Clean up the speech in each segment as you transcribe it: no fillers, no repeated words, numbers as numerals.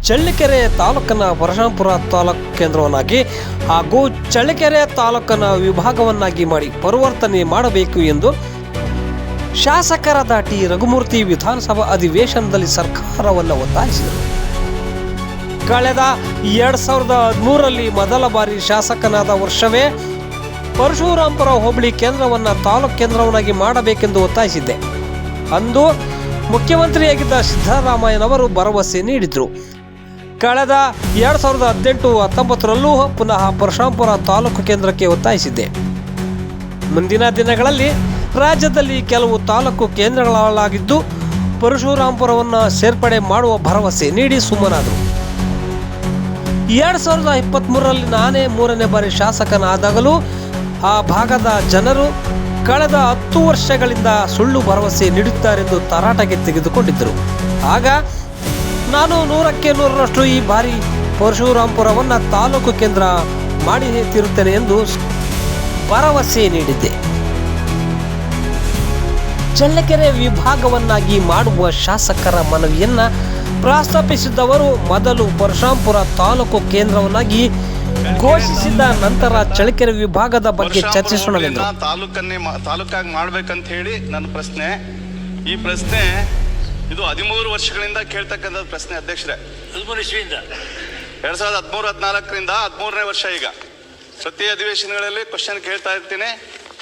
ಚಳ್ಳಕೆರೆ ತಾಲೂಕಿನ ಪರಶುರಾಂಪುರ ತಾಲೂಕು ಕೇಂದ್ರವನ್ನಾಗಿ ಹಾಗೂ ಚಳ್ಳಕೆರೆ ತಾಲೂಕಿನ ವಿಭಾಗವನ್ನಾಗಿ ಮಾಡಿ ಪರಿವರ್ತನೆ ಮಾಡಬೇಕು ಎಂದು ಶಾಸಕರಾದ ಟಿ ರಘುಮೂರ್ತಿ ವಿಧಾನಸಭಾ ಅಧಿವೇಶನದಲ್ಲಿ ಸರ್ಕಾರವನ್ನು ಒತ್ತಾಯಿಸಿದರು. ಕಳೆದ 2013ರಲ್ಲಿ ಮೊದಲ ಬಾರಿ ಶಾಸಕನಾದ ವರ್ಷವೇ ಪರಶುರಾಂಪುರ ಹೋಬಳಿ ಕೇಂದ್ರವನ್ನು ತಾಲೂಕು ಕೇಂದ್ರವನ್ನಾಗಿ ಮಾಡಬೇಕೆಂದು ಒತ್ತಾಯಿಸಿದ್ದೆ. ಅಂದು ಮುಖ್ಯಮಂತ್ರಿಯಾಗಿದ್ದ ಸಿದ್ದರಾಮಯ್ಯನವರು ಭರವಸೆ ನೀಡಿದರು. ಕಳೆದ 2018-19ರಲ್ಲೂ ಪುನಃ ಪರಶುರಾಂಪುರ ತಾಲೂಕು ಕೇಂದ್ರಕ್ಕೆ ಒತ್ತಾಯಿಸಿದ್ದೆ. ಮುಂದಿನ ದಿನಗಳಲ್ಲಿ ರಾಜ್ಯದಲ್ಲಿ ಕೆಲವು ತಾಲೂಕು ಕೇಂದ್ರಗಳಾಗಿದ್ದು ಪರಶುರಾಂಪುರವನ್ನು ಸೇರ್ಪಡೆ ಮಾಡುವ ಭರವಸೆ ನೀಡಿ ಸುಮ್ಮನಾದರು. 2023ರಲ್ಲಿ ನಾನೇ 3ನೇ ಬಾರಿ ಶಾಸಕನಾದಾಗಲೂ ಆ ಭಾಗದ ಜನರು ಕಳೆದ 10 ವರ್ಷಗಳಿಂದ ಸುಳ್ಳು ಭರವಸೆ ನೀಡುತ್ತಾರೆಂದು ತರಾಟೆಗೆ ತೆಗೆದುಕೊಂಡಿದ್ದರು. ಆಗ ನಾನು 100ಕ್ಕೆ 100ರಷ್ಟು ಈ ಬಾರಿ ಪರಶುರಾಂಪುರವನ್ನು ತಾಲೂಕು ಕೇಂದ್ರ ಮಾಡಿ ತೀರುತ್ತೇನೆ ಎಂದು ಭರವಸೆ ನೀಡಿದ್ದೆ. ಚಳ್ಳಕೆರೆ ವಿಭಾಗವನ್ನಾಗಿ ಮಾಡುವ ಶಾಸಕರ ಮನವಿಯನ್ನು ಪ್ರಸ್ತಾಪಿಸಿದವರು ಮೊದಲು ಪರಶುರಾಂಪುರ ತಾಲೂಕು ಕೇಂದ್ರವನ್ನಾಗಿ ಘೋಷಿಸಿದ ನಂತರ ಚಳ್ಳಕೆರೆ ವಿಭಾಗದ ಬಗ್ಗೆ ಚರ್ಚಿಸೋಣವೆಂದು. ತಾಲೂಕಾಗಿ ಮಾಡ್ಬೇಕಂತ ಹೇಳಿ ನನ್ನ ಪ್ರಶ್ನೆ. ಈ ಪ್ರಶ್ನೆ ಇದು 13 ವರ್ಷಗಳಿಂದ ಕೇಳ್ತಕ್ಕಂಥ ಪ್ರಶ್ನೆ ಅಧ್ಯಕ್ಷರೇ. 2013-14ರಿಂದ 13ನೇ ವರ್ಷ. ಈಗ ಪ್ರತಿ ಅಧಿವೇಶನಗಳಲ್ಲಿ ಕ್ವಶನ್ ಕೇಳ್ತಾ ಇರ್ತೀನಿ,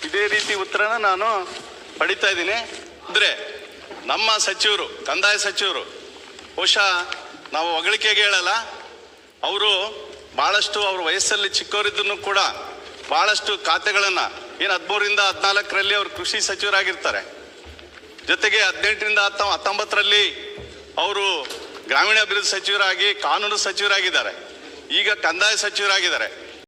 ಇದೇ ರೀತಿ ಉತ್ತರನ ನಾನು ಪಡಿತಾ ಇದ್ದೀನಿ. ಅಂದರೆ ನಮ್ಮ ಸಚಿವರು, ಕಂದಾಯ ಸಚಿವರು, ಬಹುಶಃ ನಾವು ಹೊಗಳಿಕೆಗೆ ಹೇಳಲ್ಲ, ಅವರು ಭಾಳಷ್ಟು ಅವ್ರ ವಯಸ್ಸಲ್ಲಿ ಚಿಕ್ಕವರಿದ್ದನ್ನು ಕೂಡ ಭಾಳಷ್ಟು ಖಾತೆಗಳನ್ನು ಏನು 13ರಿಂದ 14ರಲ್ಲಿ ಅವರು ಕೃಷಿ ಸಚಿವರಾಗಿರ್ತಾರೆ. ಜೊತೆಗೆ 18ರಿಂದ 19ರಲ್ಲಿ ಅವರು ಗ್ರಾಮೀಣಾಭಿವೃದ್ಧಿ ಸಚಿವರಾಗಿ ಕಾನೂನು ಸಚಿವರಾಗಿದ್ದಾರೆ. ಈಗ ಕಂದಾಯ ಸಚಿವರಾಗಿದ್ದಾರೆ.